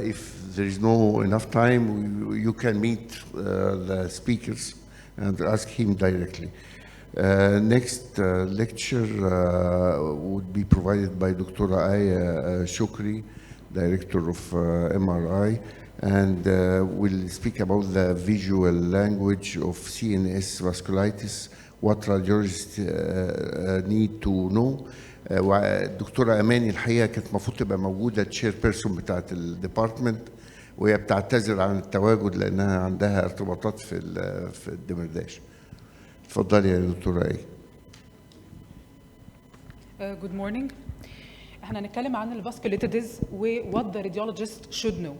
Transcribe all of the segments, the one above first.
if there is no enough time, you can meet the speakers and ask him directly. Next lecture would be provided by Dr. Aya Shukry, Director of MRI, and will speak about the visual language of CNS vasculitis, what radiologists need to know. والدكتورة أماني الحقيقة كانت المفروض تبقى موجودة تشير بيرسون بتاعت الديبارتمنت، وهي بتعتذر عن التواجد لأنها عندها ارتباطات في الدمرداش. اتفضلي يا دكتورة ايه. Good morning. احنا هنتكلم عن الفاسكوليتيدز و what the radiologist should know.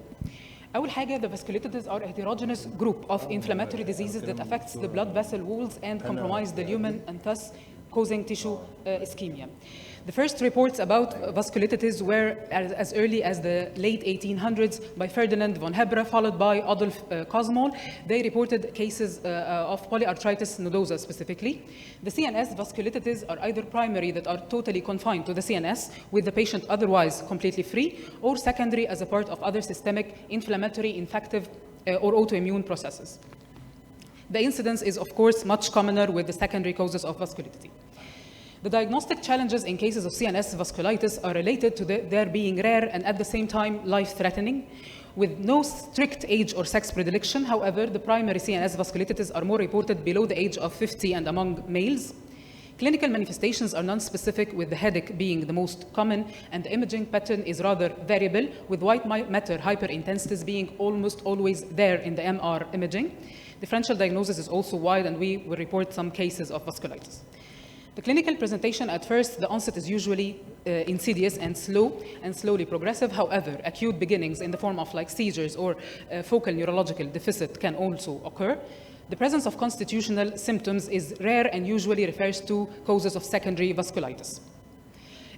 أول حاجة, the vasculitides are a heterogeneous group of inflammatory diseases that affects the blood vessel walls and compromise the lumen and thus causing tissue ischemia. The first reports about vasculitides were as early as the late 1800s by Ferdinand von Hebra, followed by Adolf Kosmol. They reported cases of polyarthritis nodosa specifically. The CNS vasculitides are either primary, that are totally confined to the CNS with the patient otherwise completely free, or secondary as a part of other systemic inflammatory, infective, or autoimmune processes. The incidence is, of course, much commoner with the secondary causes of vasculitis. The diagnostic challenges in cases of CNS vasculitis are related to their being rare and at the same time life-threatening, with no strict age or sex predilection. However, the primary CNS vasculitis are more reported below the age of 50 and among males. Clinical manifestations are non-specific, with the headache being the most common, and the imaging pattern is rather variable, with white matter hyperintensities being almost always there in the MR imaging. Differential diagnosis is also wide, and we will report some cases of vasculitis. The clinical presentation, at first, the onset is usually insidious and slowly progressive. However, acute beginnings in the form of like seizures or focal neurological deficit can also occur. The presence of constitutional symptoms is rare and usually refers to causes of secondary vasculitis.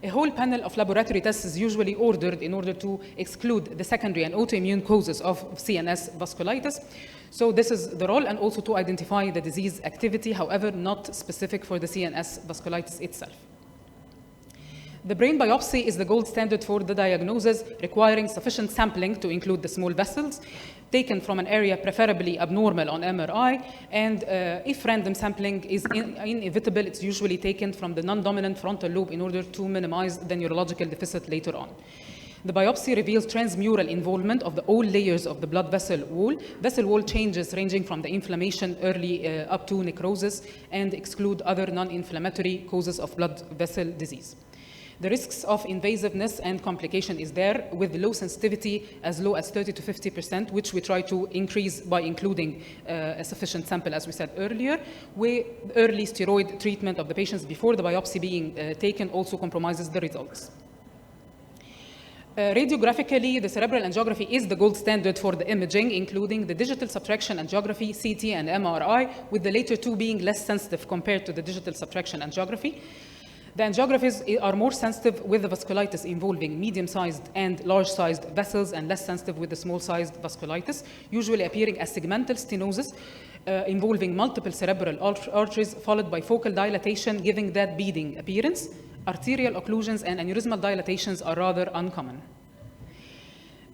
A whole panel of laboratory tests is usually ordered in order to exclude the secondary and autoimmune causes of CNS vasculitis. So this is the role, and also to identify the disease activity, however, not specific for the CNS vasculitis itself. The brain biopsy is the gold standard for the diagnosis, requiring sufficient sampling to include the small vessels, taken from an area preferably abnormal on MRI, and if random sampling is inevitable, it's usually taken from the non-dominant frontal lobe in order to minimize the neurological deficit later on. The biopsy reveals transmural involvement of all layers of the blood vessel wall changes ranging from the inflammation early up to necrosis, and exclude other non-inflammatory causes of blood vessel disease. The risks of invasiveness and complication is there, with low sensitivity as low as 30 to 50%, which we try to increase by including a sufficient sample, as we said earlier. Early steroid treatment of the patients before the biopsy being taken also compromises the results. Radiographically, the cerebral angiography is the gold standard for the imaging, including the digital subtraction angiography, CT, and MRI, with the later two being less sensitive compared to the digital subtraction angiography. The angiographies are more sensitive with the vasculitis involving medium-sized and large-sized vessels, and less sensitive with the small-sized vasculitis, usually appearing as segmental stenosis involving multiple cerebral arteries, followed by focal dilatation, giving that beading appearance. Arterial occlusions and aneurysmal dilatations are rather uncommon.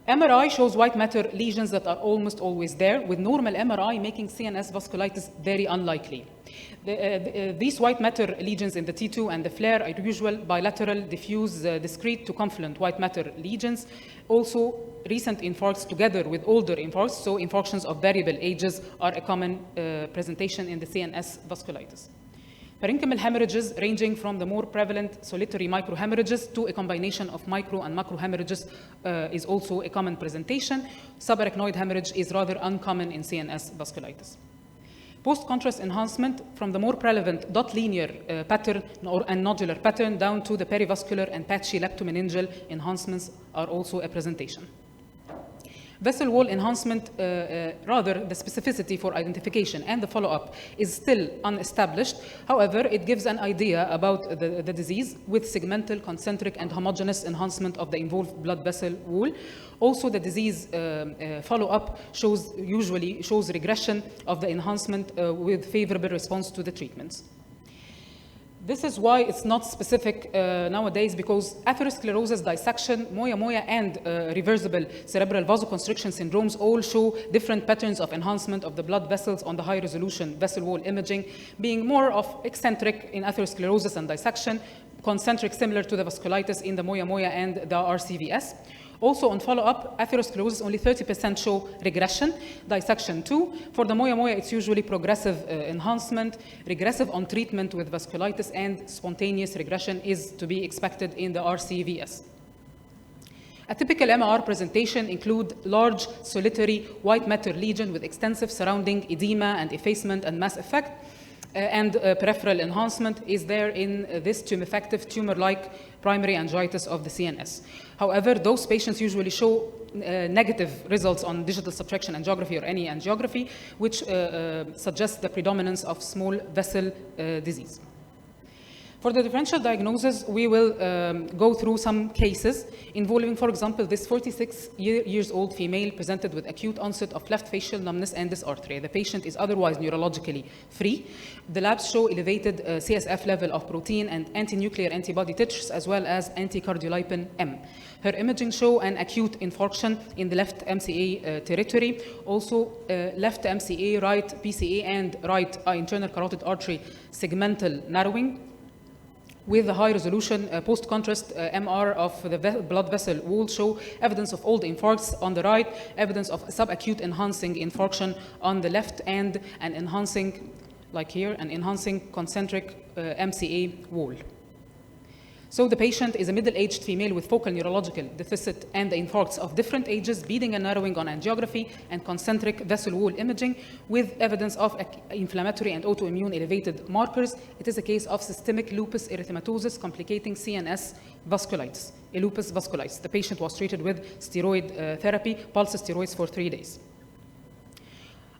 MRI shows white matter lesions that are almost always there, with normal MRI making CNS vasculitis very unlikely. These white matter lesions in the T2 and the flare are usual bilateral, diffuse, discrete to confluent white matter lesions. Also, recent infarcts together with older infarcts, so infarctions of variable ages, are a common presentation in the CNS vasculitis. Parenchymal hemorrhages, ranging from the more prevalent solitary microhemorrhages to a combination of micro and macro hemorrhages, is also a common presentation. Subarachnoid hemorrhage is rather uncommon in CNS vasculitis. Post-contrast enhancement, from the more prevalent dot linear pattern and nodular pattern down to the perivascular and patchy leptomeningeal enhancements, are also a presentation. Vessel wall enhancement, rather the specificity for identification and the follow-up is still unestablished. However, it gives an idea about the disease with segmental, concentric, and homogeneous enhancement of the involved blood vessel wall. Also, the disease follow-up usually shows regression of the enhancement with favorable response to the treatments. This is why it's not specific nowadays, because atherosclerosis, dissection, moya-moya, and reversible cerebral vasoconstriction syndromes all show different patterns of enhancement of the blood vessels on the high-resolution vessel wall imaging, being more of eccentric in atherosclerosis and dissection, concentric similar to the vasculitis in the moya-moya and the RCVS. Also on follow-up, atherosclerosis, only 30% show regression, dissection too. For the moya-moya, it's usually progressive enhancement, regressive on treatment with vasculitis, and spontaneous regression is to be expected in the RCVS. A typical MR presentation include large solitary white matter lesion with extensive surrounding edema and effacement and mass effect, and peripheral enhancement is there in this tumefactive tumor-like primary angiitis of the CNS. However, those patients usually show negative results on digital subtraction angiography or any angiography, which suggests the predominance of small vessel disease. For the differential diagnosis, we will go through some cases involving, for example, this 46-year-old female presented with acute onset of left facial numbness and dysarthria. The patient is otherwise neurologically free. The labs show elevated CSF level of protein and anti-nuclear antibody titers, as well as anti-cardiolipin M. Her imaging show an acute infarction in the left MCA territory. Also, left MCA, right PCA, and right internal carotid artery segmental narrowing, with the high-resolution post-contrast MR of the blood vessel wall show evidence of old infarcts on the right, evidence of subacute enhancing infarction on the left, and an enhancing, like here, an enhancing concentric MCA wall. So the patient is a middle-aged female with focal neurological deficit and the infarcts of different ages, beading and narrowing on angiography and concentric vessel wall imaging with evidence of inflammatory and autoimmune elevated markers. It is a case of systemic lupus erythematosus complicating CNS vasculitis, a lupus vasculitis. The patient was treated with steroid therapy, pulse steroids for 3 days.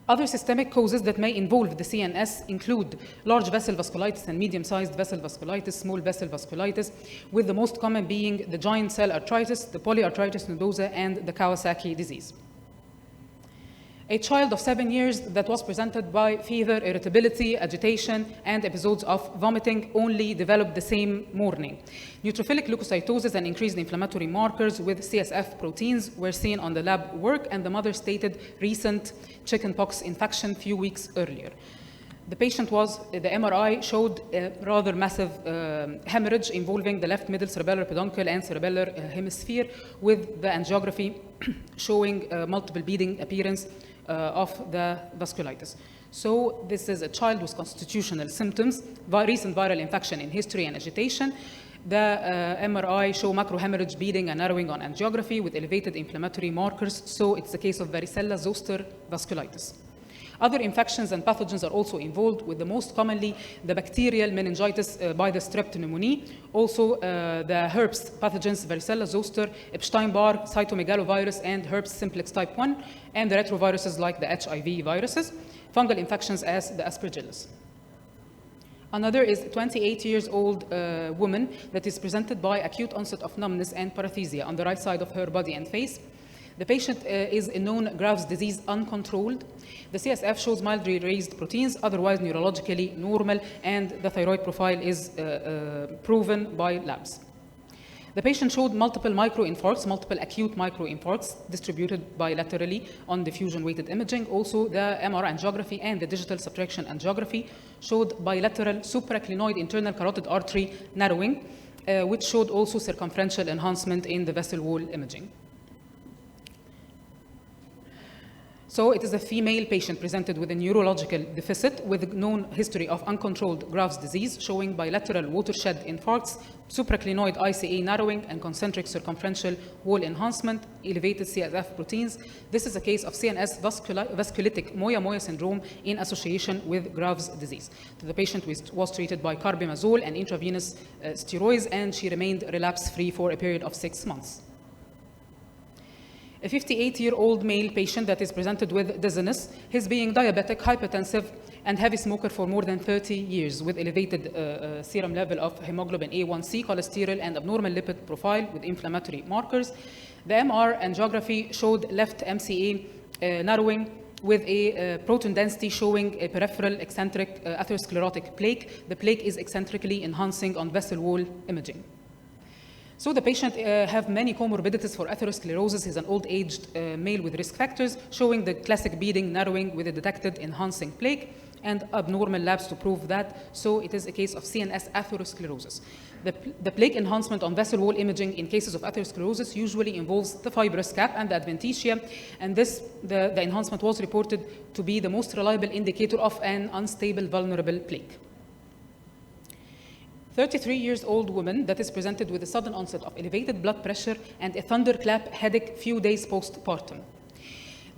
Other systemic causes that may involve the CNS include large vessel vasculitis and medium-sized vessel vasculitis, small vessel vasculitis, with the most common being the giant cell arteritis, the polyarteritis nodosa, and the Kawasaki disease. A child of 7 years that was presented by fever, irritability, agitation, and episodes of vomiting only developed the same morning. Neutrophilic leukocytosis and increased inflammatory markers with CSF proteins were seen on the lab work, and the mother stated recent chickenpox infection few weeks earlier. The patient the MRI showed a rather massive hemorrhage involving the left middle cerebellar peduncle and cerebellar hemisphere, with the angiography showing multiple beading appearance of the vasculitis. So this is a child with constitutional symptoms, recent viral infection in history and agitation. The MRI show macrohemorrhage, beading and narrowing on angiography with elevated inflammatory markers. So it's a case of varicella-zoster vasculitis. Other infections and pathogens are also involved, with the most commonly the bacterial meningitis by the strep pneumoniae, also the herpes pathogens, varicella zoster, Epstein-Barr, cytomegalovirus, and herpes simplex type 1, and the retroviruses like the HIV viruses, fungal infections as the aspergillus. Another is a 28-year-old woman that is presented by acute onset of numbness and paresthesia on the right side of her body and face. The patient is a known Graves' disease uncontrolled. The CSF shows mildly raised proteins, otherwise neurologically normal, and the thyroid profile is proven by labs. The patient showed multiple microinfarcts, multiple acute microinfarcts distributed bilaterally on diffusion-weighted imaging. Also, the MR angiography and the digital subtraction angiography showed bilateral supraclinoid internal carotid artery narrowing, which showed also circumferential enhancement in the vessel wall imaging. So it is a female patient presented with a neurological deficit with known history of uncontrolled Graves' disease, showing bilateral watershed infarcts, supraclinoid ICA narrowing, and concentric circumferential wall enhancement, elevated CSF proteins. This is a case of CNS vasculitic moya-moya syndrome in association with Graves' disease. The patient was treated by carbimazole and intravenous steroids, and she remained relapse-free for a period of 6 months. A 58-year-old male patient that is presented with dizziness, his being diabetic, hypertensive, and heavy smoker for more than 30 years, with elevated serum level of hemoglobin A1C, cholesterol, and abnormal lipid profile with inflammatory markers. The MR angiography showed left MCA narrowing with a proton density showing a peripheral eccentric atherosclerotic plaque. The plaque is eccentrically enhancing on vessel wall imaging. So the patient have many comorbidities for atherosclerosis. He's an old-aged male with risk factors, showing the classic beading narrowing with a detected enhancing plaque and abnormal labs to prove that. So it is a case of CNS atherosclerosis. The plaque enhancement on vessel wall imaging in cases of atherosclerosis usually involves the fibrous cap and the adventitia, and the enhancement was reported to be the most reliable indicator of an unstable vulnerable plaque. 33-year-old woman that is presented with a sudden onset of elevated blood pressure and a thunderclap headache few days postpartum.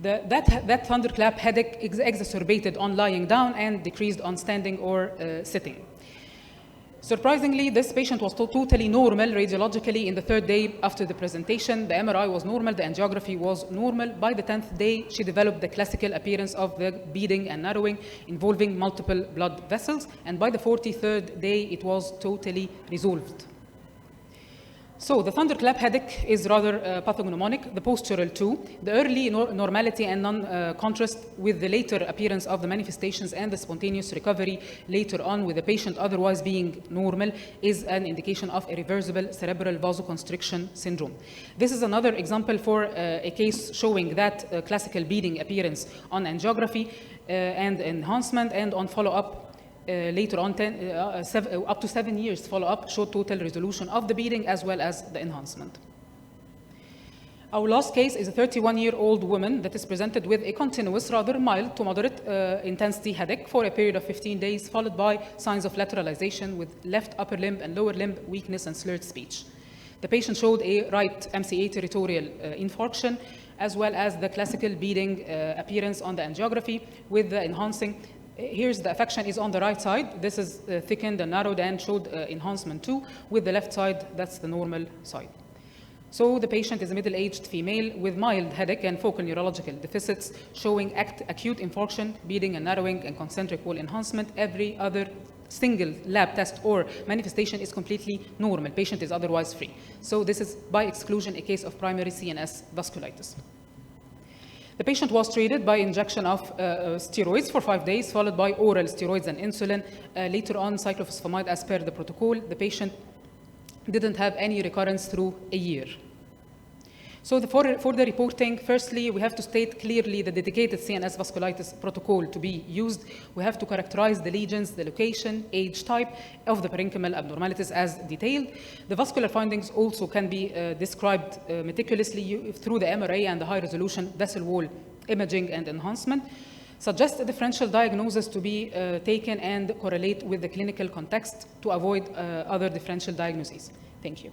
That thunderclap headache exacerbated on lying down and decreased on standing or sitting. Surprisingly, this patient was totally normal radiologically in the 3rd day after the presentation. The MRI was normal, the angiography was normal. By the 10th day, she developed the classical appearance of the beading and narrowing involving multiple blood vessels. And by the 43rd day, it was totally resolved. So the thunderclap headache is rather pathognomonic, the postural too. The early normality and non-contrast with the later appearance of the manifestations and the spontaneous recovery later on with the patient otherwise being normal is an indication of irreversible cerebral vasoconstriction syndrome. This is another example for a case showing that classical beading appearance on angiography and enhancement, and on follow-up later on, up to 7 years follow-up showed total resolution of the beading as well as the enhancement. Our last case is a 31-year-old woman that is presented with a continuous, rather mild to moderate intensity headache for a period of 15 days, followed by signs of lateralization with left upper limb and lower limb weakness and slurred speech. The patient showed a right MCA territorial infarction, as well as the classical beading appearance on the angiography with the enhancing. Here's the affection is on the right side. This is thickened and narrowed and showed enhancement too. With the left side, that's the normal side. So the patient is a middle-aged female with mild headache and focal neurological deficits, showing acute infarction, beading and narrowing, and concentric wall enhancement. Every other single lab test or manifestation is completely normal. Patient is otherwise free. So this is, by exclusion, a case of primary CNS vasculitis. The patient was treated by injection of steroids for 5 days, followed by oral steroids and insulin. Later on, cyclophosphamide as per the protocol. The patient didn't have any recurrence through a year. So for the reporting, firstly, we have to state clearly the dedicated CNS vasculitis protocol to be used. We have to characterize the lesions, the location, age type of the parenchymal abnormalities as detailed. The vascular findings also can be described meticulously through the MRA and the high-resolution vessel wall imaging and enhancement. Suggest a differential diagnosis to be taken and correlate with the clinical context to avoid other differential diagnoses. Thank you.